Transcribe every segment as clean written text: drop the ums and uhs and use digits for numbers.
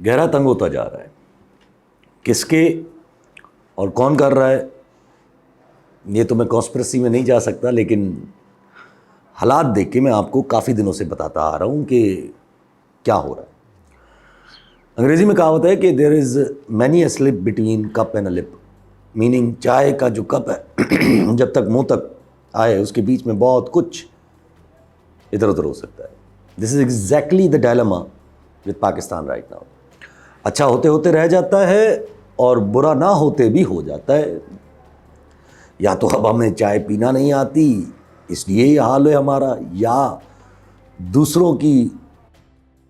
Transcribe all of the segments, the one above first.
گہرا تنگ ہوتا جا رہا ہے. کس کے اور کون کر رہا ہے یہ تو میں کانسپریسی میں نہیں جا سکتا، لیکن حالات دیکھ کے میں آپ کو کافی دنوں سے بتاتا آ رہا ہوں کہ کیا ہو رہا ہے. انگریزی میں کہاوت ہے کہ there is many a slip between cup and a lip, meaning چائے کا جو کپ ہے جب تک منہ تک آئے اس کے بیچ میں بہت کچھ ادھر ادھر ہو سکتا ہے. This is exactly the dilemma with Pakistan right now. اچھا ہوتے ہوتے رہ جاتا ہے اور برا نہ ہوتے بھی ہو جاتا ہے. یا تو اب ہمیں چائے پینا نہیں آتی اس لیے یہ حال ہے ہمارا، یا دوسروں کی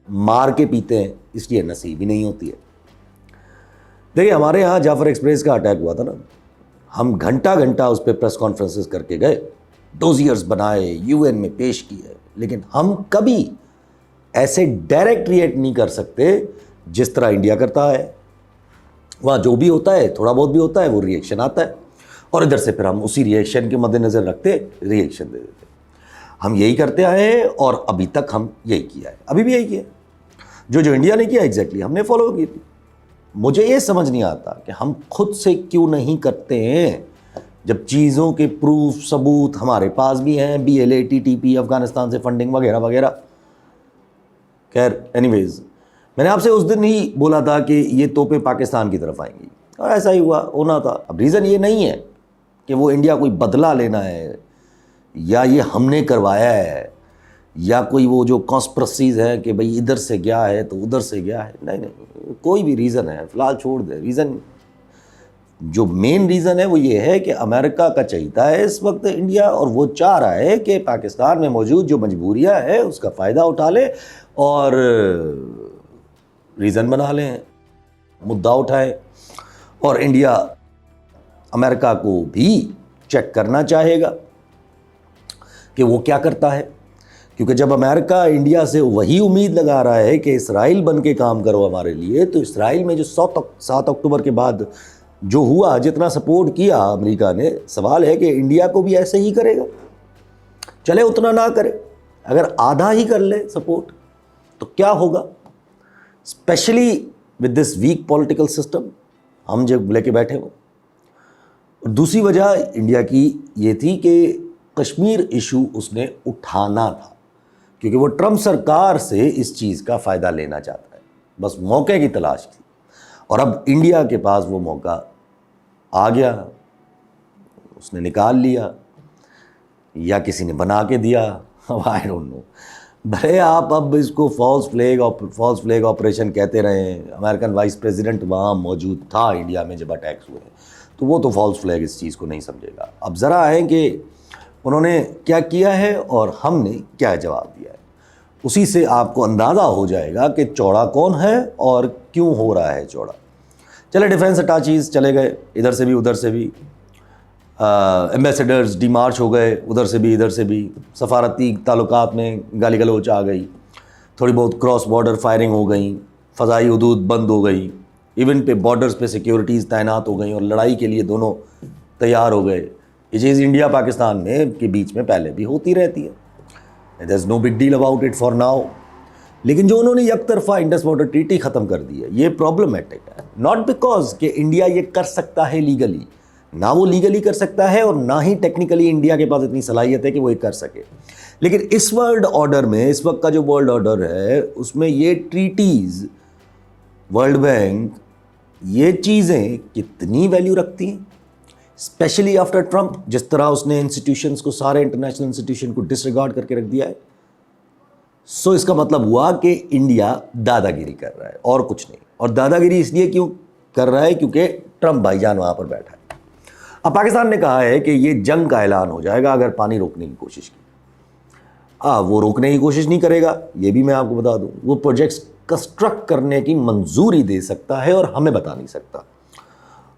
مار کے پیتے ہیں اس لیے نصیب ہی نہیں ہوتی ہے. دیکھیے ہمارے یہاں جعفر ایکسپریس کا اٹیک ہوا تھا نا، ہم گھنٹہ گھنٹہ اس پہ پریس کانفرنسز کر کے گئے، ڈوزیئرز بنائے، یو این میں پیش کیے، لیکن ہم کبھی ایسے ڈائریکٹ ریئیکٹ نہیں کر سکتے جس طرح انڈیا کرتا ہے. وہاں جو بھی ہوتا ہے تھوڑا بہت بھی ہوتا ہے وہ ریئیکشن آتا ہے اور ادھر سے پھر ہم اسی ریئیکشن کے مد نظر رکھتے ریئیکشن دے دیتے. ہم یہی کرتے آئے ہیں اور ابھی تک ہم یہی کیا ہے، ابھی بھی یہی کیا ہے. جو انڈیا نے کیا ایگزیکٹلی ہم نے فالو کی تھی. مجھے یہ سمجھ نہیں آتا کہ ہم خود سے کیوں نہیں کرتے ہیں جب چیزوں کے پروف ثبوت ہمارے پاس بھی ہیں، B L A, T T P, Afghanistan سے فنڈنگ وغیرہ وغیرہ. خیر اینی ویز میں نے آپ سے اس دن ہی بولا تھا کہ یہ توپیں پاکستان کی طرف آئیں گی اور ایسا ہی ہونا تھا. اب ریزن یہ نہیں ہے کہ وہ انڈیا کوئی بدلہ لینا ہے یا یہ ہم نے کروایا ہے یا کوئی وہ جو کانسپریسیز ہے کہ بھئی ادھر سے گیا ہے تو ادھر سے گیا ہے. نہیں کوئی بھی ریزن ہے فی الحال چھوڑ دیں. ریزن جو مین ریزن ہے وہ یہ ہے کہ امریکہ کا چہیتا ہے اس وقت انڈیا، اور وہ چاہ رہا ہے کہ پاکستان میں موجود جو مجبوریاں ہے اس کا فائدہ اٹھا لے اور ریزن بنا لیں، مدعا اٹھائے. اور انڈیا امریکہ کو بھی چیک کرنا چاہے گا کہ وہ کیا کرتا ہے، کیونکہ جب امریکہ انڈیا سے وہی امید لگا رہا ہے کہ اسرائیل بن کے کام کرو ہمارے لیے، تو اسرائیل میں جو 7 اکتوبر کے بعد جو ہوا، جتنا سپورٹ کیا امریکہ نے، سوال ہے کہ انڈیا کو بھی ایسے ہی کرے گا. چلے اتنا نہ کرے، اگر آدھا ہی کر لے سپورٹ تو کیا ہوگا. Especially with this weak political system ہم جب لے کے بیٹھے ہوں. اور دوسری وجہ انڈیا کی یہ تھی کہ کشمیر ایشو اس نے اٹھانا تھا، کیونکہ وہ ٹرمپ سرکار سے اس چیز کا فائدہ لینا چاہتا ہے، بس موقع کی تلاش تھی. اور اب انڈیا کے پاس وہ موقع آ گیا، اس نے نکال لیا یا کسی نے بنا کے دیا، آئی ڈونٹ نو. بھلے آپ اب اس کو فالس فلیگ آپریشن کہتے رہے. امریکن وائس پریزیڈنٹ وہاں موجود تھا انڈیا میں جب اٹیکس ہوئے، تو وہ تو فالس فلیگ اس چیز کو نہیں سمجھے گا. اب ذرا ہے کہ انہوں نے کیا کیا ہے اور ہم نے کیا جواب دیا ہے، اسی سے آپ کو اندازہ ہو جائے گا کہ چوڑا کون ہے اور کیوں ہو رہا ہے چوڑا. چلے ڈیفینس اٹاچیز چلے گئے ادھر سے بھی ادھر سے بھی، ایمبیسیڈرز ڈی مارچ ہو گئے ادھر سے بھی ادھر سے بھی، سفارتی تعلقات میں گالی گلوچ آ گئی، تھوڑی بہت کراس بارڈر فائرنگ ہو گئیں، فضائی حدود بند ہو گئی، ایون پہ بارڈرز پہ سیکیورٹیز تعینات ہو گئیں اور لڑائی کے لیے دونوں تیار ہو گئے. یہ چیز انڈیا پاکستان میں کے بیچ میں پہلے بھی ہوتی رہتی ہے. There is no big deal about it for now. لیکن جو انہوں نے یک طرفہ انڈس واٹر ٹریٹی ختم کر دی ہے، یہ پرابلمٹک ہے. ناٹ بیکاز کہ انڈیا یہ کر سکتا ہے لیگلی، نہ وہ لیگلی کر سکتا ہے اور نہ ہی ٹیکنیکلی انڈیا کے پاس اتنی صلاحیت ہے کہ وہ یہ کر سکے. لیکن اس ورلڈ آرڈر میں، اس وقت کا جو ورلڈ آرڈر ہے اس میں یہ ٹریٹیز، ورلڈ بینک، یہ چیزیں کتنی ویلیو رکھتی ہیں، اسپیشلی آفٹر ٹرمپ. جس طرح اس نے انسٹیٹیوشنس کو، سارے انٹرنیشنل انسٹیٹیوشن کو ڈس ریگارڈ کر کے رکھ دیا ہے. سو اس کا مطلب ہوا کہ انڈیا دادا گیری کر رہا ہے اور کچھ نہیں. اور دادا گیری اس لیے کیوں کر رہا ہے کیونکہ ٹرمپ بھائی جان وہاں پر بیٹھا ہے. اب پاکستان نے کہا ہے کہ یہ جنگ کا اعلان ہو جائے گا اگر پانی روکنے کی کوشش کی. وہ روکنے کی کوشش نہیں کرے گا، یہ بھی میں آپ کو بتا دوں. وہ پروجیکٹس کنسٹرکٹ کرنے کی منظوری دے سکتا ہے اور ہمیں بتا نہیں سکتا،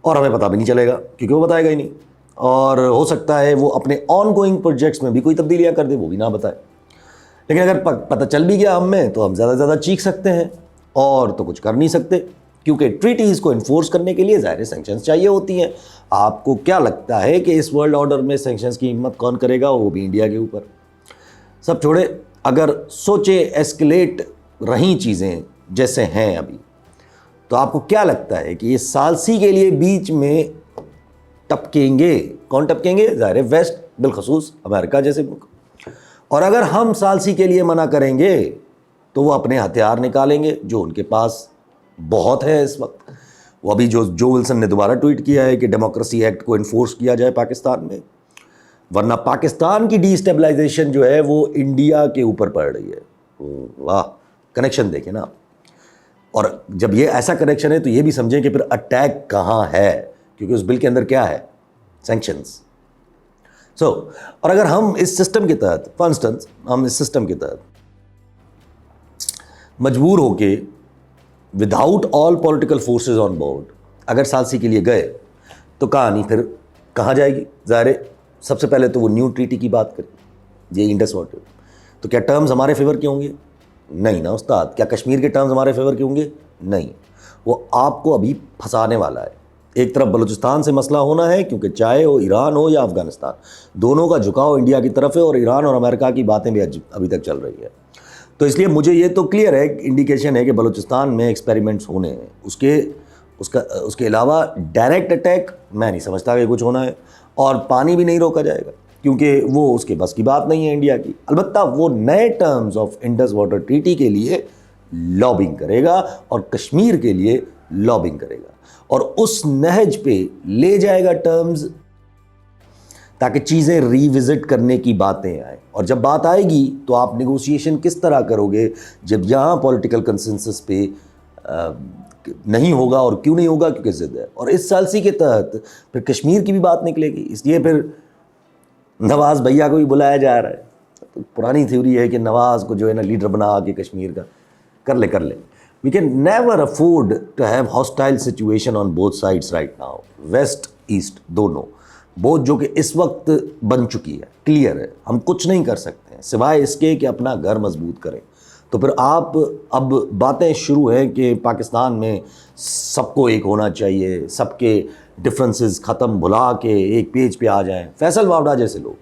اور ہمیں پتہ بھی نہیں چلے گا کیونکہ وہ بتائے گا ہی نہیں. اور ہو سکتا ہے وہ اپنے آن گوئنگ پروجیکٹس میں بھی کوئی تبدیلیاں کر دے، وہ بھی نہ بتائے. لیکن اگر پتہ چل بھی گیا ہمیں تو ہم زیادہ سے زیادہ چیخ سکتے ہیں اور تو کچھ کر نہیں سکتے، کیونکہ ٹریٹیز کو انفورس کرنے کے لیے ظاہر سینکشنز چاہیے ہوتی ہیں. آپ کو کیا لگتا ہے کہ اس ورلڈ آرڈر میں سینکشنز کی ہمت کون کرے گا؟ وہ بھی انڈیا کے اوپر. سب چھوڑے، اگر سوچے ایسکلیٹ رہیں چیزیں جیسے ہیں ابھی، تو آپ کو کیا لگتا ہے کہ یہ ثالثی کے لیے بیچ میں ٹپکیں گے؟ کون ٹپکیں گے؟ ظاہر ہے ویسٹ، بالخصوص امریکہ جیسے ملک. اور اگر ہم ثالثی کے لیے منع کریں گے تو وہ اپنے ہتھیار نکالیں گے جو ان کے پاس بہت ہے اس وقت. وہ ابھی جو ولسن نے دوبارہ ٹویٹ کیا ہے کہ ڈیموکریسی ایکٹ کو انفورس کیا جائے پاکستان میں، ورنہ پاکستان کی ڈی اسٹیبلائزیشن جو ہے وہ انڈیا کے اوپر پڑ رہی ہے. واہ، کنیکشن دیکھیں نا. اور جب یہ ایسا کنیکشن ہے تو یہ بھی سمجھیں کہ پھر اٹیک کہاں ہے، کیونکہ اس بل کے اندر کیا ہے؟ سینکشنز. اور اگر ہم اس سسٹم کے تحت، فار انسٹنس ہم اس سسٹم کے تحت مجبور ہو کے without all political forces on board اگر ثالثی کے لیے گئے تو کہانی پھر کہاں جائے گی؟ ظاہر ہے سب سے پہلے تو وہ نیو ٹریٹی کی بات کریں، یہ انڈس واٹر. تو کیا ٹرمز ہمارے فیور کے ہوں گے؟ نہیں نا استاد. کیا کشمیر کے ٹرمز ہمارے فیور کے ہوں گے؟ نہیں. وہ آپ کو ابھی پھنسانے والا ہے. ایک طرف بلوچستان سے مسئلہ ہونا ہے، کیونکہ چاہے وہ ایران ہو یا افغانستان، دونوں کا جھکاؤ انڈیا کی طرف ہے، اور ایران اور امریکہ کی باتیں بھی ابھی تک چل رہی ہے. تو اس لیے مجھے یہ تو کلیئر ہے، انڈیکیشن ہے کہ بلوچستان میں ایکسپیریمنٹس ہونے ہیں. اس کے علاوہ ڈائریکٹ اٹیک میں نہیں سمجھتا کہ کچھ ہونا ہے، اور پانی بھی نہیں روکا جائے گا کیونکہ وہ اس کے بس کی بات نہیں ہے انڈیا کی. البتہ وہ نئے terms of Indus water treaty کے لیے لابنگ کرے گا اور کشمیر کے لیے لابنگ کرے گا، اور اس نہج پہ لے جائے گا ٹرمز تاکہ چیزیں ری وزٹ کرنے کی باتیں آئیں. اور جب بات آئے گی تو آپ نیگوسیشن کس طرح کرو گے جب یہاں پولیٹیکل کنسنسس پہ نہیں ہوگا؟ اور کیوں نہیں ہوگا؟ کیونکہ ضد ہے. اور اس ثالثی کے تحت پھر کشمیر کی بھی بات نکلے گی. اس لیے پھر نواز بھیا کو بھی بلایا جا رہا ہے. تو پرانی تھیوری ہے کہ نواز کو جو ہے نا لیڈر بنا کے کشمیر کا کر لے. We can never afford to have hostile situation on both sides right now. West east دونوں، بوتھ جو کہ اس وقت بن چکی ہے، کلیئر ہے. ہم کچھ نہیں کر سکتے ہیں سوائے اس کے کہ اپنا گھر مضبوط کریں. تو پھر آپ اب باتیں شروع ہیں کہ پاکستان میں سب کو ایک ہونا چاہیے، سب کے ڈفرینسز ختم بھلا کے ایک پیج پہ آ جائیں. فیصل واوڈا جیسے لوگ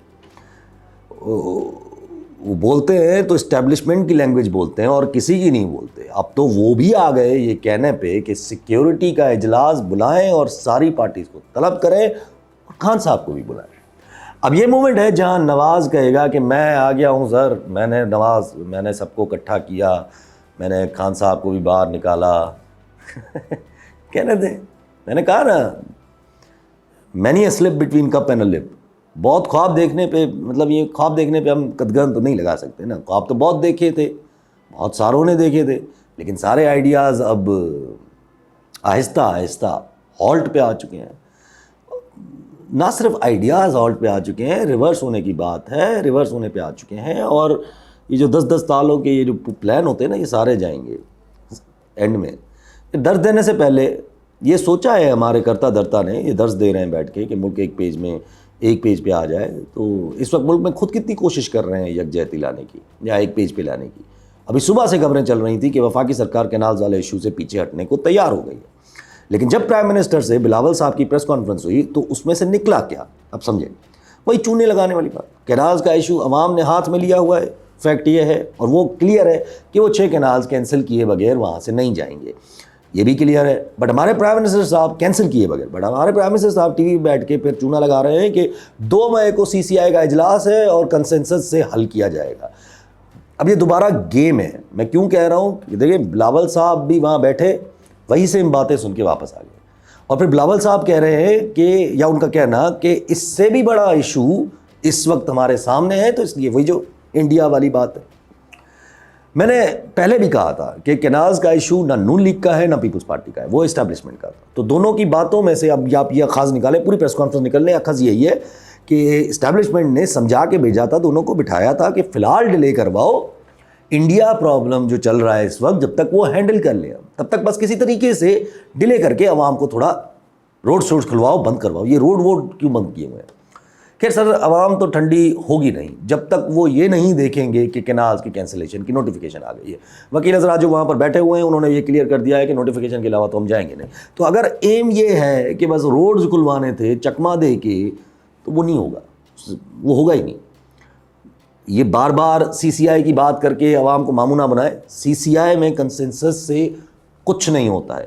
وہ بولتے ہیں تو اسٹیبلشمنٹ کی لینگویج بولتے ہیں اور کسی کی نہیں بولتے. اب تو وہ بھی آ گئے یہ کہنے پہ کہ سیکیورٹی کا اجلاس بلائیں اور ساری پارٹیز کو طلب کریں اور خان صاحب کو بھی بلائیں. اب یہ مومنٹ ہے جہاں نواز کہے گا کہ میں آ گیا ہوں سر، میں نے سب کو اکٹھا کیا، میں نے خان صاحب کو بھی باہر نکالا. کہنے دیں، میں نے کہا نا many a slip between cup and a lip. بہت خواب دیکھنے پہ، مطلب یہ خواب دیکھنے پہ ہم قدغن تو نہیں لگا سکتے نا. خواب تو بہت دیکھے تھے، بہت ساروں نے دیکھے تھے، لیکن سارے آئیڈیاز اب آہستہ آہستہ ہالٹ پہ آ چکے ہیں. نہ صرف آئیڈیاز ہالٹ پہ آ چکے ہیں، ریورس ہونے کی بات ہے، ریورس ہونے پہ آ چکے ہیں. اور یہ جو 10 سالوں کے یہ جو پلان ہوتے ہیں نا، یہ سارے جائیں گے اینڈ میں. درس دینے سے پہلے یہ سوچا ہے ہمارے کرتا دھرتا نے، یہ درس دے رہے ہیں بیٹھ کے کہ ملک ایک پیج پہ آ جائے. تو اس وقت ملک میں خود کتنی کوشش کر رہے ہیں یکجہتی لانے کی یا ایک پیج پہ لانے کی. ابھی صبح سے خبریں چل رہی تھیں کہ وفاقی سرکار کینالز والے ایشو سے پیچھے ہٹنے کو تیار ہو گئی ہے. لیکن جب پرائم منسٹر سے بلاول صاحب کی پریس کانفرنس ہوئی تو اس میں سے نکلا کیا؟ اب سمجھیں، وہی چونے لگانے والی بات. کینالز کا ایشو عوام نے ہاتھ میں لیا ہوا ہے، فیکٹ یہ ہے، اور وہ کلیئر ہے کہ وہ 6 کینالز کینسل کیے بغیر وہاں سے نہیں جائیں گے. یہ بھی کلیئر ہے. بٹ ہمارے پرائم منسٹر صاحب کینسل کیے بغیر، بٹ ہمارے پرائم منسٹر صاحب ٹی وی بیٹھ کے پھر چونا لگا رہے ہیں کہ 2 مئی کو CCI کا اجلاس ہے اور کنسنسس سے حل کیا جائے گا. اب یہ دوبارہ گیم ہے. میں کیوں کہہ رہا ہوں کہ دیکھیں بلاول صاحب بھی وہاں بیٹھے، وہی سے باتیں سن کے واپس آ گئے. اور پھر بلاول صاحب کہہ رہے ہیں کہ، یا ان کا کہنا کہ اس سے بھی بڑا ایشو اس وقت ہمارے سامنے ہے. تو اس لیے وہی جو انڈیا والی بات ہے، میں نے پہلے بھی کہا تھا کہ کینالز کا ایشو نہ نون لیگ کا ہے نہ پیپلز پارٹی کا ہے، وہ اسٹیبلشمنٹ کا تھا. تو دونوں کی باتوں میں سے اب آپ یہ اخذ نکالیں، پوری پریس کانفرنس نکلنے اخذ یہی ہے کہ اسٹیبلشمنٹ نے سمجھا کے بھیجا تھا، دونوں کو بٹھایا تھا کہ فی الحال ڈیلے کرواؤ. انڈیا پرابلم جو چل رہا ہے اس وقت، جب تک وہ ہینڈل کر لیں، تب تک بس کسی طریقے سے ڈیلے کر کے عوام کو تھوڑا روڈ شوڈ کھلواؤ، بند کرواؤ. یہ روڈ کیوں بند کیے ہوئے ہیں؟ خیر سر، عوام تو ٹھنڈی ہوگی نہیں جب تک وہ یہ نہیں دیکھیں گے کہ کینالز کی کینسلیشن کی نوٹیفیکیشن آ گئی ہے. وکیل حضرات جو وہاں پر بیٹھے ہوئے ہیں انہوں نے یہ کلیئر کر دیا ہے کہ نوٹیفیکیشن کے علاوہ تو ہم جائیں گے نہیں. تو اگر ایم یہ ہے کہ بس روڈز کھلوانے تھے چکما دے کے، تو وہ نہیں ہوگا، وہ ہوگا ہی نہیں. یہ بار بار CCI کی بات کر کے عوام کو ماموں نہ بنائے. CCI میں کنسنسس سے کچھ نہیں ہوتا ہے.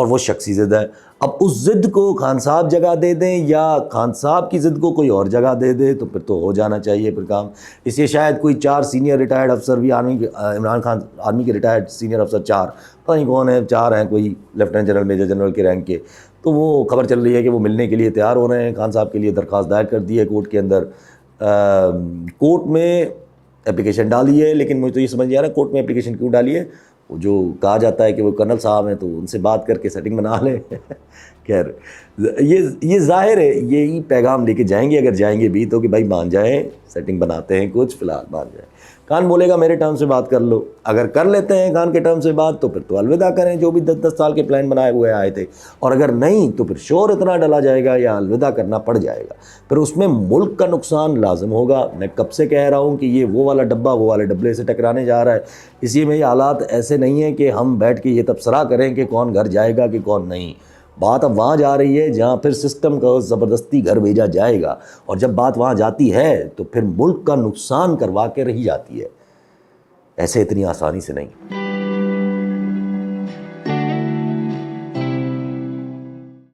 اور وہ شخصی ضد ہے. اب اس ضد کو خان صاحب جگہ دے دیں یا خان صاحب کی ضد کو کوئی اور جگہ دے دے تو پھر تو ہو جانا چاہیے پھر کام. اس لیے شاید کوئی 4 سینئر ریٹائرڈ افسر بھی آرمی کے، عمران خان آرمی کے ریٹائرڈ سینئر افسر 4 پتہ نہیں کون ہیں، 4 ہیں کوئی لیفٹیننٹ جنرل میجر جنرل کے رینک کے، تو وہ خبر چل رہی ہے کہ وہ ملنے کے لیے تیار ہو رہے ہیں. خان صاحب کے لیے درخواست دائر کر دی ہے کورٹ کے اندر. کورٹ میں اپلیکیشن ڈالی ہے، لیکن مجھے تو یہ سمجھ نہیں آ رہا کورٹ میں اپلیکیشن کیوں ڈالی ہے. وہ جو کہا جاتا ہے کہ وہ کرنل صاحب ہیں تو ان سے بات کر کے سیٹنگ بنا لیں. خیر یہ ظاہر ہے یہی پیغام لے کے جائیں گے، اگر جائیں گے بھی تو کہ بھائی مان جائیں، سیٹنگ بناتے ہیں کچھ، فی الحال مان جائیں. خان بولے گا میرے ٹرم سے بات کر لو، اگر کر لیتے ہیں خان کے ٹرم سے بات تو پھر تو الوداع کریں جو بھی 10 سال کے پلان بنائے ہوئے آئے تھے، اور اگر نہیں تو پھر شور اتنا ڈلا جائے گا یا الوداع کرنا پڑ جائے گا. پھر اس میں ملک کا نقصان لازم ہوگا. میں کب سے کہہ رہا ہوں کہ یہ وہ والا ڈبہ وہ والے ڈبلے سے ٹکرانے جا رہا ہے. اسی میں یہ حالات ایسے نہیں ہیں کہ ہم بیٹھ کے یہ تبصرہ کریں کہ کون گھر جائے گا کہ کون نہیں. بات اب وہاں جا رہی ہے جہاں پھر سسٹم کو زبردستی گھر بھیجا جائے گا، اور جب بات وہاں جاتی ہے تو پھر ملک کا نقصان کروا کے رہی جاتی ہے، ایسے اتنی آسانی سے نہیں.